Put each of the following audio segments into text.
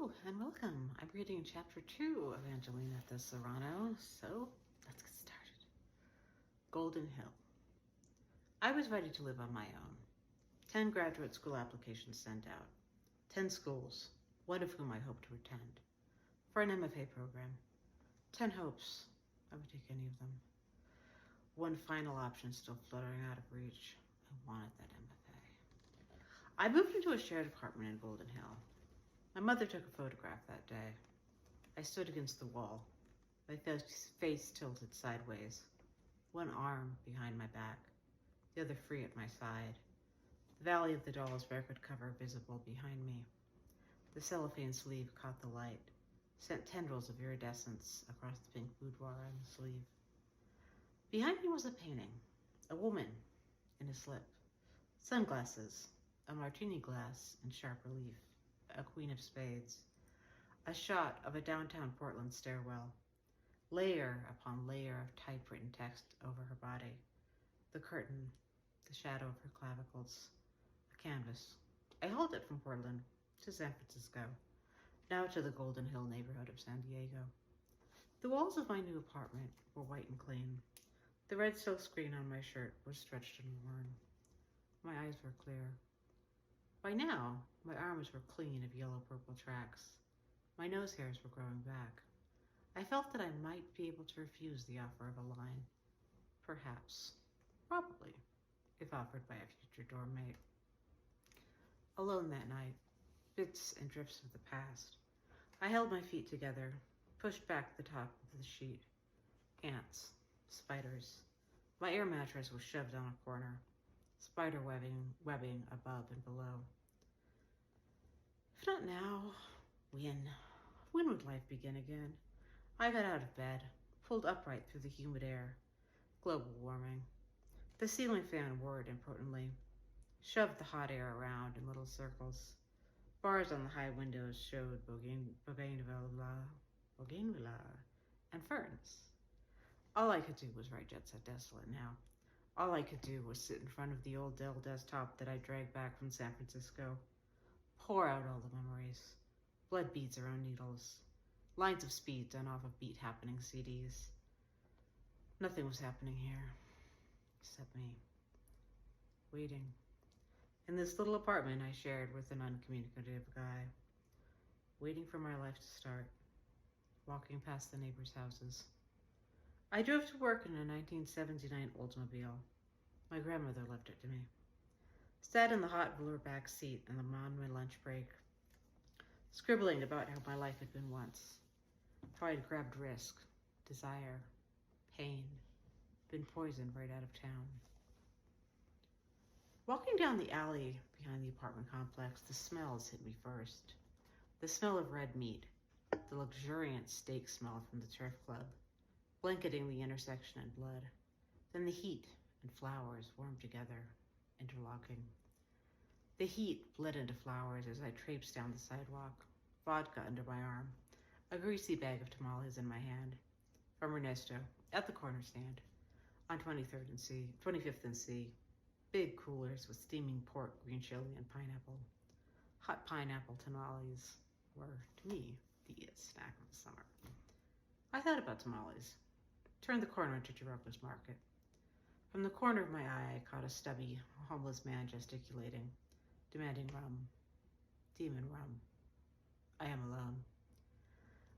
Hello and welcome. I'm reading chapter 2 of Angelina the Serrano, so let's get started. Golden Hill. I was ready to live on my own. 10 graduate school applications sent out. 10 schools, one of whom I hoped to attend. For an MFA program. 10 hopes. I would take any of them. One final option still fluttering out of reach. I wanted that MFA. I moved into a shared apartment in Golden Hill. My mother took a photograph that day. I stood against the wall, my face tilted sideways, one arm behind my back, the other free at my side, the Valley of the Dolls record cover visible behind me. The cellophane sleeve caught the light, sent tendrils of iridescence across the pink boudoir on the sleeve. Behind me was a painting, a woman in a slip, sunglasses, a martini glass in sharp relief. A queen of spades, a shot of a downtown Portland stairwell, layer upon layer of typewritten text over her body, the curtain, the shadow of her clavicles, a canvas. I hauled it from Portland to San Francisco, now to the Golden Hill neighborhood of San Diego. The walls of my new apartment were white and clean. The red silk screen on my shirt was stretched and worn. My eyes were clear. By now, my arms were clean of yellow-purple tracks. My nose hairs were growing back. I felt that I might be able to refuse the offer of a line. Perhaps. Probably, if offered by a future dorm mate. Alone that night, bits and drifts of the past. I held my feet together, pushed back the top of the sheet. Ants, spiders. My air mattress was shoved on a corner. Spider webbing above and below. If not now, when? When would life begin again? I got out of bed, pulled upright through the humid air. Global warming. The ceiling fan whirred impotently, shoved the hot air around in little circles. Bars on the high windows showed bougainvillea and ferns. All I could do was write Jet Set Desolate now. All I could do was sit in front of the old Dell desktop that I dragged back from San Francisco. Pour out all the memories. Blood beads around needles. Lines of speed done off of beat happening CDs. Nothing was happening here, except me. Waiting. In this little apartment I shared with an uncommunicative guy. Waiting for my life to start. Walking past the neighbors' houses. I drove to work in a 1979 Oldsmobile. My grandmother left it to me. Sat in the hot velour back seat and on my lunch break, scribbling about how my life had been once. How I'd grabbed risk, desire, pain, been poisoned right out of town. Walking down the alley behind the apartment complex, the smells hit me first. The smell of red meat, the luxuriant steak smell from the turf club, blanketing the intersection in blood. Then the heat and flowers warmed together, interlocking. The heat bled into flowers as I traipsed down the sidewalk, vodka under my arm, a greasy bag of tamales in my hand. From Ernesto, at the corner stand, on 25th and C, big coolers with steaming pork, green chili, and pineapple. Hot pineapple tamales were, to me, the it snack of the summer. I thought about tamales. Turned the corner into Giroco's Market. From the corner of my eye, I caught a stubby, homeless man gesticulating, demanding rum. Demon rum. I am alone.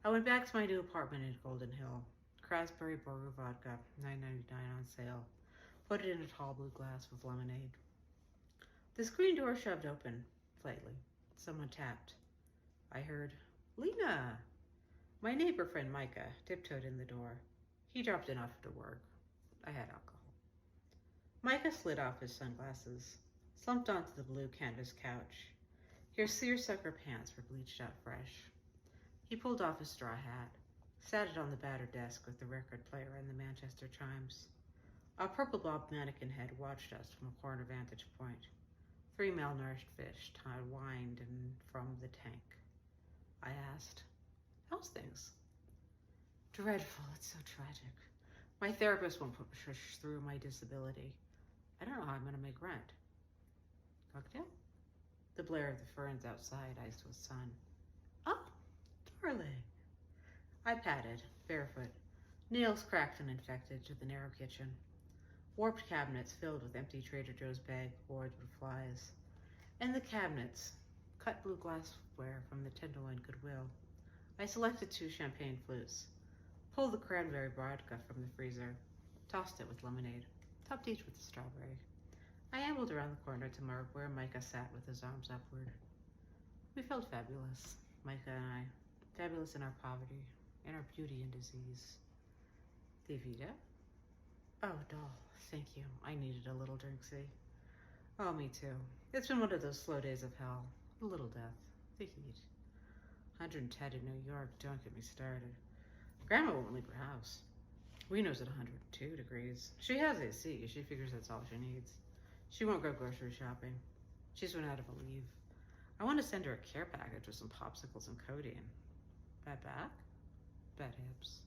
I went back to my new apartment in Golden Hill. Raspberry Boru vodka, $9.99 on sale. Put it in a tall blue glass with lemonade. The screen door shoved open, slightly. Someone tapped. I heard, "Lena!" My neighbor friend Micah tiptoed in the door. He dropped in after work. I had alcohol. Micah slid off his sunglasses, slumped onto the blue canvas couch. His seersucker pants were bleached out fresh. He pulled off his straw hat, sat it on the battered desk with the record player and the Manchester chimes. A purple bob mannequin head watched us from a corner vantage point. 3 malnourished fish whined from the tank. I asked, "How's things?" "Dreadful, it's so tragic. My therapist won't push through my disability. I don't know how I'm gonna make rent." Cocktail? The blare of the ferns outside iced with sun. "Oh, I padded, barefoot, nails cracked and infected, to the narrow kitchen. Warped cabinets filled with empty Trader Joe's bag boards with flies. And the cabinets, cut blue glassware from the Tenderloin Goodwill. I selected 2 champagne flutes, pulled the cranberry vodka from the freezer, tossed it with lemonade, topped each with a strawberry. I ambled around the corner to where Micah sat with his arms upward. We felt fabulous, Micah and I, fabulous in our poverty, in our beauty and disease. Davida? Oh, doll, thank you. I needed a little drink, see? Oh, me too. It's been one of those slow days of hell. A little death, the heat. 110 in New York, don't get me started. Grandma won't leave her house. Reno's at 102 degrees. She has AC. She figures that's all she needs. She won't go grocery shopping. She's run out of a leave. I want to send her a care package with some popsicles and codeine. Bad back? Bad hips.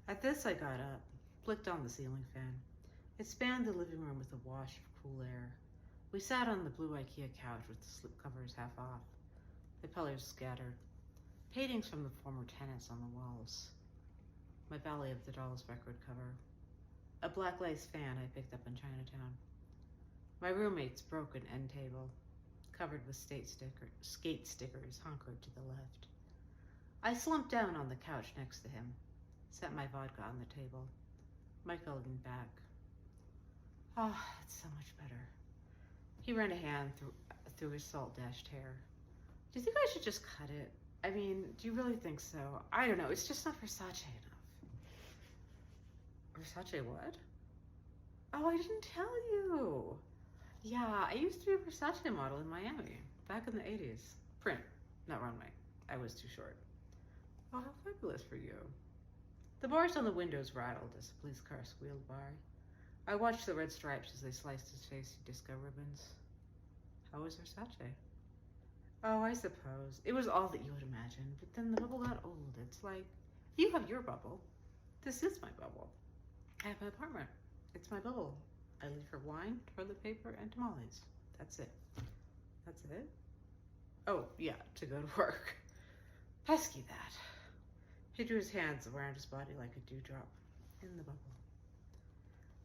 At this, I got up, flicked on the ceiling fan. It spanned the living room with a wash of cool air. We sat on the blue IKEA couch with the slipcovers half off. The pillows scattered. Paintings from the former tenants on the walls. My Valley of the Dolls record cover. A black lace fan I picked up in Chinatown. My roommate's broken end table, covered with skate stickers hunkered to the left. I slumped down on the couch next to him, set my vodka on the table. Michael leaned back. Oh, it's so much better. He ran a hand through his salt-dashed hair. Do you think I should just cut it? I mean, do you really think so? I don't know, it's just not Versace enough. Versace what? Oh, I didn't tell you. Yeah, I used to be a Versace model in Miami, back in the 80s. Print, not runway. I was too short. Oh, how fabulous for you. The bars on the windows rattled as the police car squealed by. I watched the red stripes as they sliced his face through disco ribbons. How was Versace? Oh, I suppose. It was all that you would imagine, but then the bubble got old. It's like, you have your bubble. This is my bubble. I have my apartment. It's my bubble. I leave for wine, toilet paper, and tamales. That's it. That's it? Oh, yeah, to go to work. Pesky that. He drew his hands around his body like a dewdrop. In the bubble.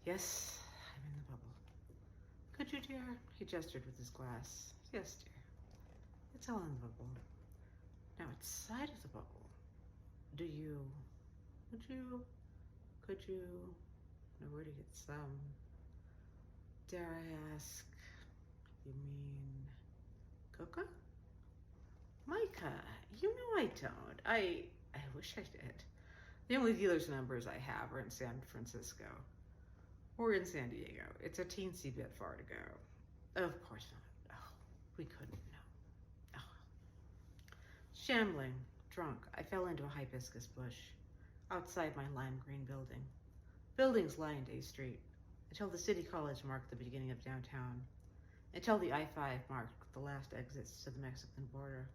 Yes, I'm in the bubble. Could you, dear? He gestured with his glass. Yes, dear. It's all in the bubble. Now, outside of the bubble, could you know where to get some? Dare I ask, you mean coca? Micah, you know I don't. I wish I did. The only dealer's numbers I have are in San Francisco or in San Diego. It's a teensy bit far to go. Of course not. Oh, we couldn't know. Oh. Shambling, drunk, I fell into a hibiscus bush outside my lime green building. Buildings lined A Street until the City College marked the beginning of downtown, until the I-5 marked the last exits to the Mexican border.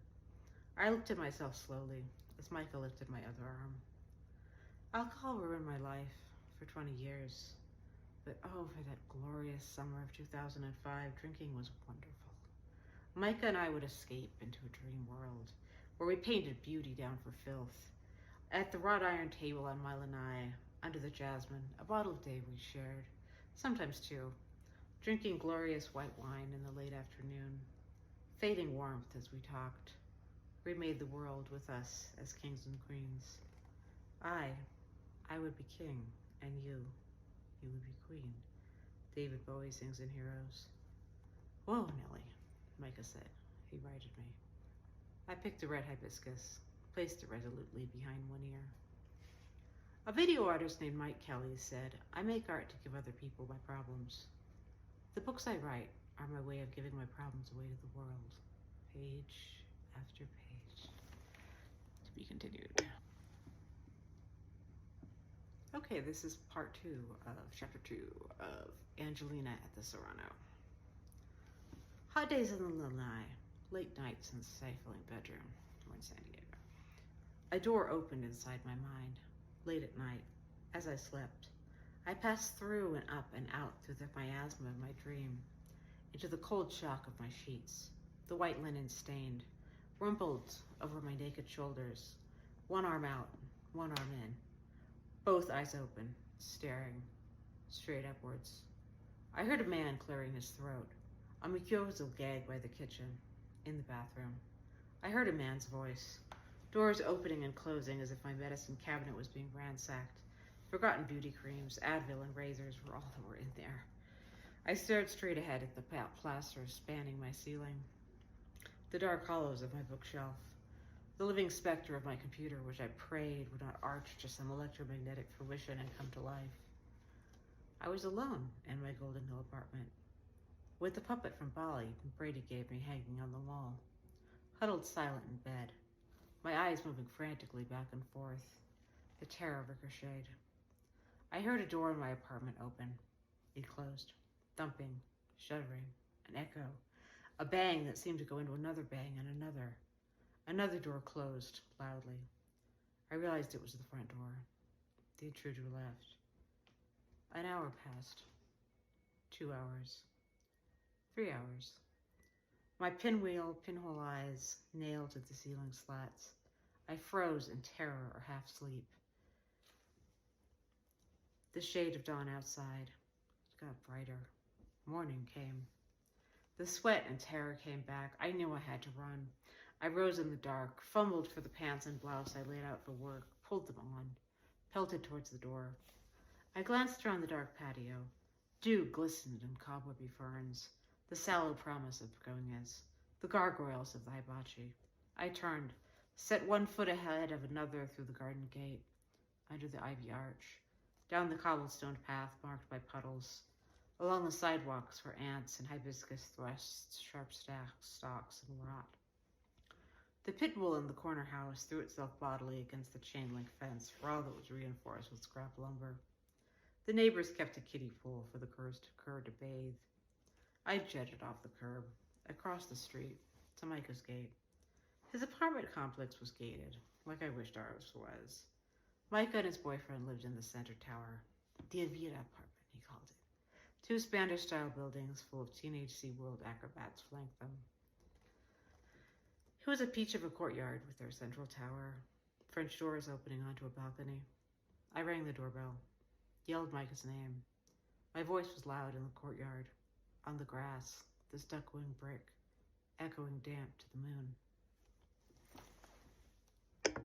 I looked at myself slowly as Michael lifted my other arm. Alcohol ruined my life for 20 years, but oh, for that glorious summer of 2005, drinking was wonderful. Micah and I would escape into a dream world where we painted beauty down for filth. At the wrought iron table on my lanai, under the jasmine, a bottle a day we shared, sometimes 2, drinking glorious white wine in the late afternoon, fading warmth as we talked. Remade the world with us as kings and queens. I would be king, and you would be queen. David Bowie sings in Heroes. Whoa, Nellie, Micah said. He righted me. I picked a red hibiscus, placed it resolutely behind one ear. A video artist named Mike Kelly said, I make art to give other people my problems. The books I write are my way of giving my problems away to the world. Page after page. To be continued. Okay, this is part 2 of chapter 2 of Angelina at the Serrano. Hot days in the lanai, late nights in the stifling bedroom. We're in San Diego. A door opened inside my mind, late at night, as I slept. I passed through and up and out through the miasma of my dream, into the cold shock of my sheets, the white linen stained, rumpled over my naked shoulders, one arm out, one arm in, both eyes open, staring straight upwards. I heard a man clearing his throat, a mucosal gag by the kitchen, in the bathroom. I heard a man's voice, doors opening and closing as if my medicine cabinet was being ransacked. Forgotten beauty creams, Advil, and razors were all that were in there. I stared straight ahead at the plaster spanning my ceiling, the dark hollows of my bookshelf, the living specter of my computer, which I prayed would not arch to some electromagnetic fruition and come to life. I was alone in my Golden Hill apartment, with the puppet from Bali Brady gave me hanging on the wall, huddled silent in bed, my eyes moving frantically back and forth. The terror ricocheted. I heard a door in my apartment open. It closed, thumping, shuddering, an echo, a bang that seemed to go into another bang and another. Another door closed loudly. I realized it was the front door. The intruder left. An hour passed. 2 hours. 3 hours. My pinhole eyes nailed to the ceiling slats. I froze in terror or half sleep. The shade of dawn outside got brighter. Morning came. The sweat and terror came back. I knew I had to run. I rose in the dark, fumbled for the pants and blouse I laid out for work, pulled them on, pelted towards the door. I glanced around the dark patio. Dew glistened in cobwebby ferns, the sallow promise of begonias, the gargoyles of the hibachi. I turned, set one foot ahead of another through the garden gate, under the ivy arch, down the cobblestone path marked by puddles, along the sidewalks where ants and hibiscus thrust sharp stalks and rot. The pit bull in the corner house threw itself bodily against the chain-link fence for all that was reinforced with scrap lumber. The neighbors kept a kiddie pool for the cur to bathe. I jetted off the curb, across the street, to Micah's gate. His apartment complex was gated, like I wished ours was. Micah and his boyfriend lived in the center tower, the Avita apartment, he called it. 2 Spanish-style buildings full of teenage SeaWorld acrobats flanked them. It was a peach of a courtyard with their central tower, French doors opening onto a balcony. I rang the doorbell, yelled Micah's name. My voice was loud in the courtyard, on the grass, the stuck-wing brick, echoing damp to the moon.